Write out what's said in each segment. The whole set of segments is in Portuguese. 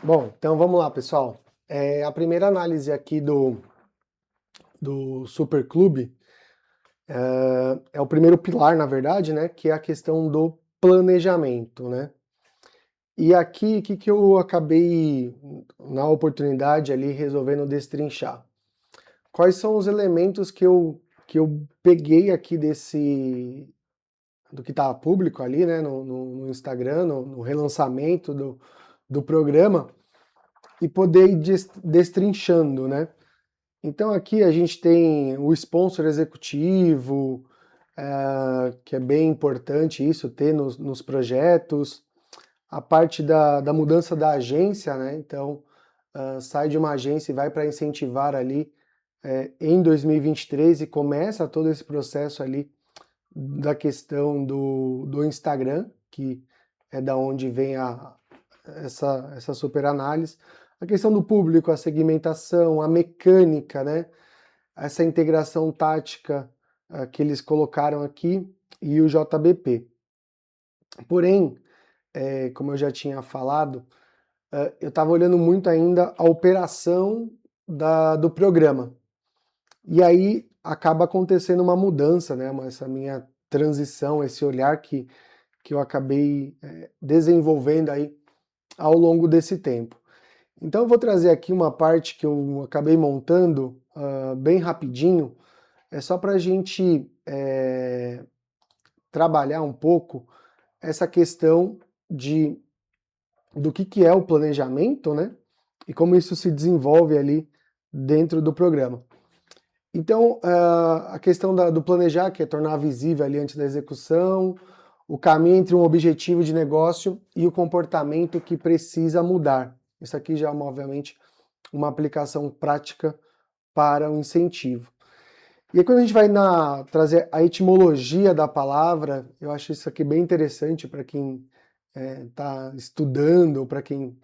Bom, então vamos lá, pessoal. A primeira análise aqui do Superclube é o primeiro pilar, na verdade, né, que é a questão do planejamento, né? E aqui, o que que eu acabei, na oportunidade ali, resolvendo destrinchar? Quais são os elementos que eu peguei aqui do que estava público ali, né, no Instagram, no relançamento do programa, e poder ir destrinchando, né? Então aqui a gente tem o sponsor executivo, que é bem importante isso ter nos projetos, a parte da mudança da agência, né? Então sai de uma agência e vai para incentivar ali em 2023 e começa todo esse processo ali da questão do Instagram, que é da onde vem essa super análise. A questão do público, a segmentação, a mecânica, né? Essa integração tática que eles colocaram aqui e o JBP. Porém, como eu já tinha falado, eu estava olhando muito ainda a operação do programa. E aí acaba acontecendo uma mudança, né? Essa minha transição, esse olhar que eu acabei desenvolvendo aí ao longo desse tempo. Então eu vou trazer aqui uma parte que eu acabei montando bem rapidinho, é só para a gente trabalhar um pouco essa questão do que é o planejamento, né? E como isso se desenvolve ali dentro do programa. Então, a questão do planejar, que é tornar visível ali antes da execução, o caminho entre um objetivo de negócio e o comportamento que precisa mudar. Isso aqui já é, obviamente, uma aplicação prática para o incentivo. E aí, quando a gente vai trazer a etimologia da palavra, eu acho isso aqui bem interessante para quem está estudando, ou para quem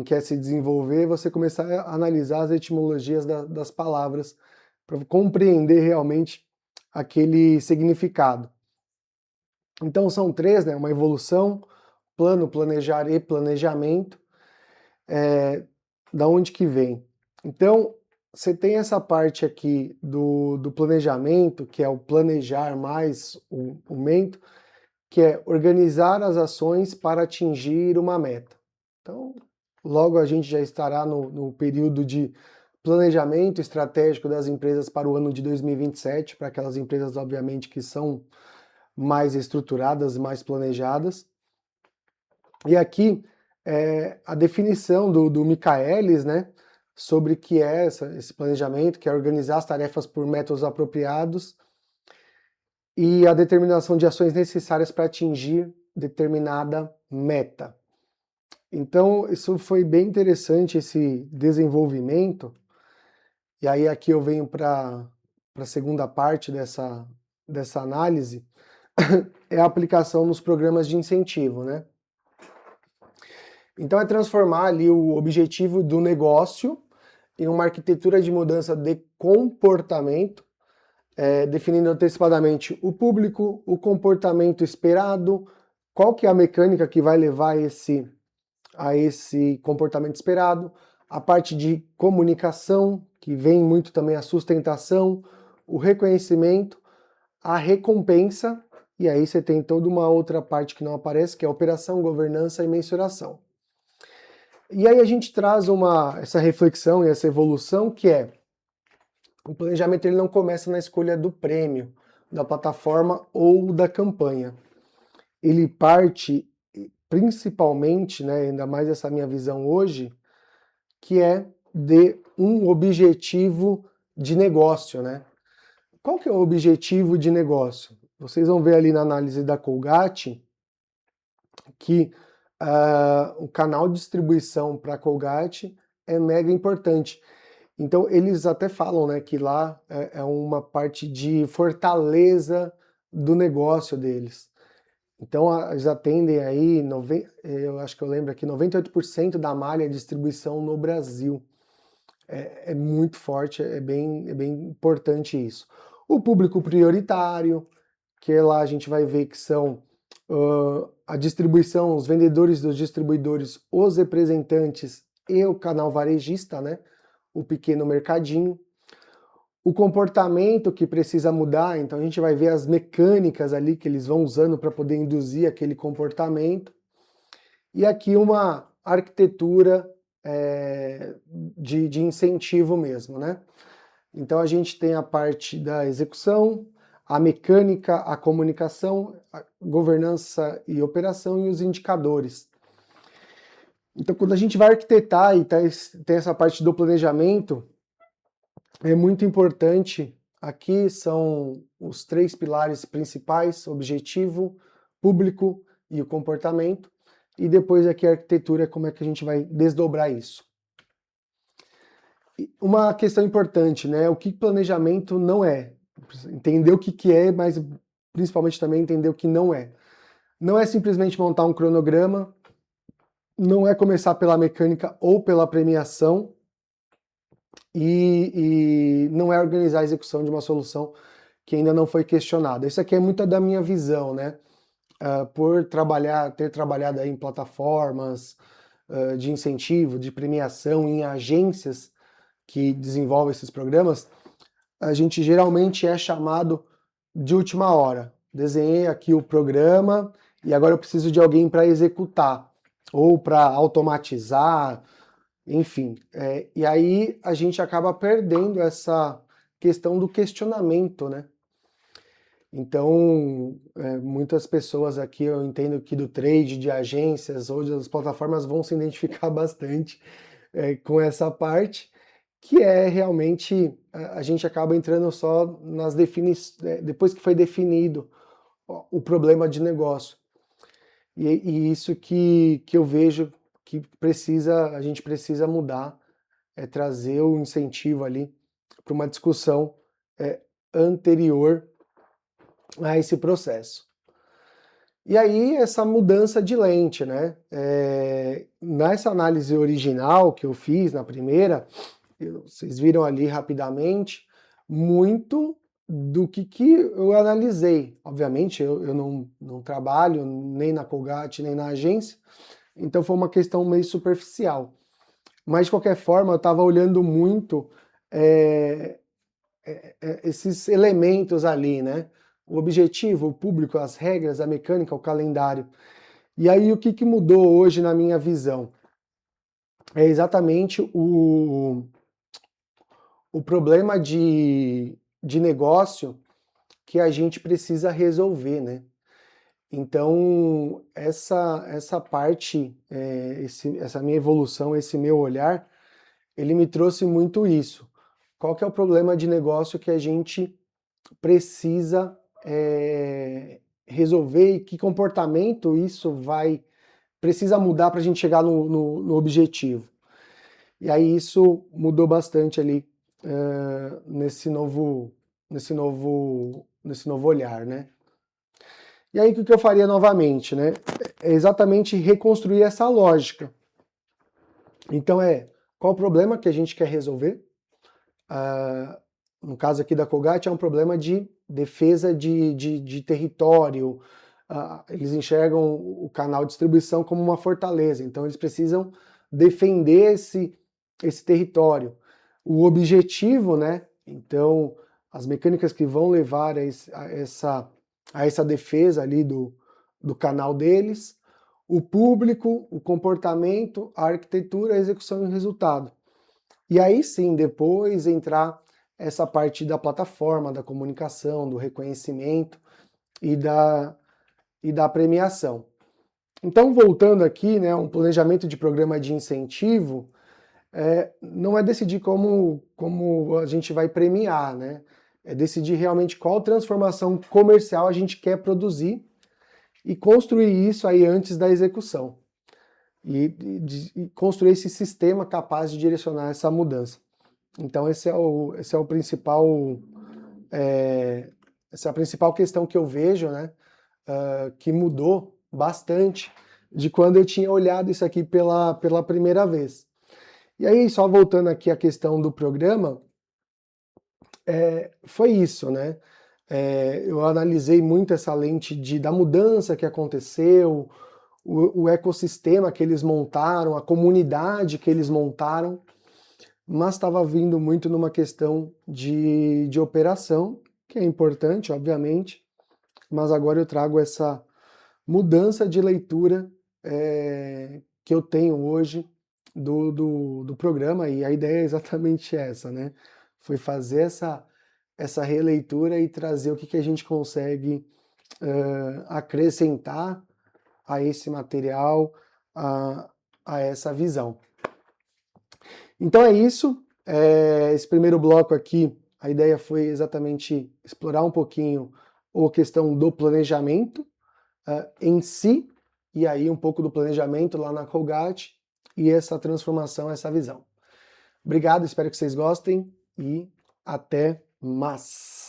quer se desenvolver, você começar a analisar as etimologias das palavras para compreender realmente aquele significado. Então são três, né? Uma evolução, plano, planejar e planejamento. Da onde que vem? Então, você tem essa parte aqui do planejamento, que é o planejar mais o mento, que é organizar as ações para atingir uma meta. Então, logo a gente já estará no período de planejamento estratégico das empresas para o ano de 2027, para aquelas empresas, obviamente, que são mais estruturadas, mais planejadas. E aqui a definição do Michaelis, né, sobre o que é esse planejamento, que é organizar as tarefas por métodos apropriados e a determinação de ações necessárias para atingir determinada meta. Então, isso foi bem interessante, esse desenvolvimento, e aí aqui eu venho para a segunda parte dessa análise, é a aplicação nos programas de incentivo, né? Então é transformar ali o objetivo do negócio em uma arquitetura de mudança de comportamento, definindo antecipadamente o público, o comportamento esperado, qual que é a mecânica que vai levar a esse comportamento esperado, a parte de comunicação, que vem muito também a sustentação, o reconhecimento, a recompensa, e aí você tem toda uma outra parte que não aparece, que é a operação, governança e mensuração. E aí a gente traz essa reflexão e essa evolução que é o planejamento ele não começa na escolha do prêmio, da plataforma ou da campanha. Ele parte principalmente, né, ainda mais essa minha visão hoje, que é de um objetivo de negócio, né? Qual que é o objetivo de negócio? Vocês vão ver ali na análise da Colgate que o canal de distribuição para a Colgate é mega importante. Então eles até falam, né, que lá é uma parte de fortaleza do negócio deles. Então eles atendem aí, eu acho que eu lembro aqui, 98% da malha de distribuição no Brasil. É muito forte, é bem importante isso. O público prioritário, que lá a gente vai ver que são a distribuição, os vendedores dos distribuidores, os representantes e o canal varejista, né? O pequeno mercadinho. O comportamento que precisa mudar, então a gente vai ver as mecânicas ali que eles vão usando para poder induzir aquele comportamento. E aqui uma arquitetura de incentivo mesmo, né? Então a gente tem a parte da execução, a mecânica, a comunicação, a governança e operação e os indicadores. Então quando a gente vai arquitetar e tem essa parte do planejamento, é muito importante, aqui são os 3 pilares principais: objetivo, público e o comportamento, e depois aqui a arquitetura, como é que a gente vai desdobrar isso. Uma questão importante, né? O que planejamento não é. Entender o que é, mas principalmente também entender o que não é. Não é simplesmente montar um cronograma, não é começar pela mecânica ou pela premiação, e não é organizar a execução de uma solução que ainda não foi questionada. Isso aqui é muito da minha visão, né? Por ter trabalhado aí em plataformas de incentivo, de premiação, em agências que desenvolvem esses programas, a gente geralmente é chamado de última hora. Desenhei aqui o programa e agora eu preciso de alguém para executar ou para automatizar, enfim. E aí a gente acaba perdendo essa questão do questionamento, né? Então, muitas pessoas aqui, eu entendo que do trade, de agências ou das plataformas vão se identificar bastante com essa parte, que é realmente, a gente acaba entrando só nas definições, depois que foi definido o problema de negócio. E isso que eu vejo que a gente precisa mudar, é trazer o incentivo ali para uma discussão anterior a esse processo. E aí essa mudança de lente, né? Nessa análise original que eu fiz na primeira, vocês viram ali rapidamente muito do que eu analisei. Obviamente eu não trabalho nem na Colgate nem na agência, então foi uma questão meio superficial. Mas de qualquer forma eu estava olhando muito esses elementos ali, né? O objetivo, o público, as regras, a mecânica, o calendário. E aí o que mudou hoje na minha visão? É exatamente o problema de negócio que a gente precisa resolver, né? Então, essa parte, essa minha evolução, esse meu olhar, ele me trouxe muito isso. Qual que é o problema de negócio que a gente precisa resolver e que comportamento isso precisa mudar para a gente chegar no objetivo. E aí isso mudou bastante ali nesse novo olhar, né? E aí o que eu faria novamente, né? É exatamente reconstruir essa lógica. Então qual o problema que a gente quer resolver? No caso aqui da Colgate, é um problema de defesa de território. Eles enxergam o canal de distribuição como uma fortaleza, então eles precisam defender esse território. O objetivo, né? Então, as mecânicas que vão levar a essa defesa ali do canal deles, o público, o comportamento, a arquitetura, a execução e o resultado. E aí sim, depois entrar essa parte da plataforma, da comunicação, do reconhecimento e da premiação. Então, voltando aqui, né, um planejamento de programa de incentivo não é decidir como a gente vai premiar, né? É decidir realmente qual transformação comercial a gente quer produzir e construir isso aí antes da execução. E construir esse sistema capaz de direcionar essa mudança. Então esse é o principal, essa é a principal questão que eu vejo, né, que mudou bastante de quando eu tinha olhado isso aqui pela primeira vez. E aí, só voltando aqui à questão do programa, foi isso, né? eu analisei muito essa lente da mudança que aconteceu, o ecossistema que eles montaram, a comunidade que eles montaram, mas estava vindo muito numa questão de operação, que é importante, obviamente, mas agora eu trago essa mudança de leitura que eu tenho hoje do programa, e a ideia é exatamente essa, né? Foi fazer essa releitura e trazer o que a gente consegue acrescentar a esse material, a essa visão. Então é isso. Esse primeiro bloco aqui, a ideia foi exatamente explorar um pouquinho a questão do planejamento em si, e aí um pouco do planejamento lá na Colgate e essa transformação, essa visão. Obrigado, espero que vocês gostem e até mais.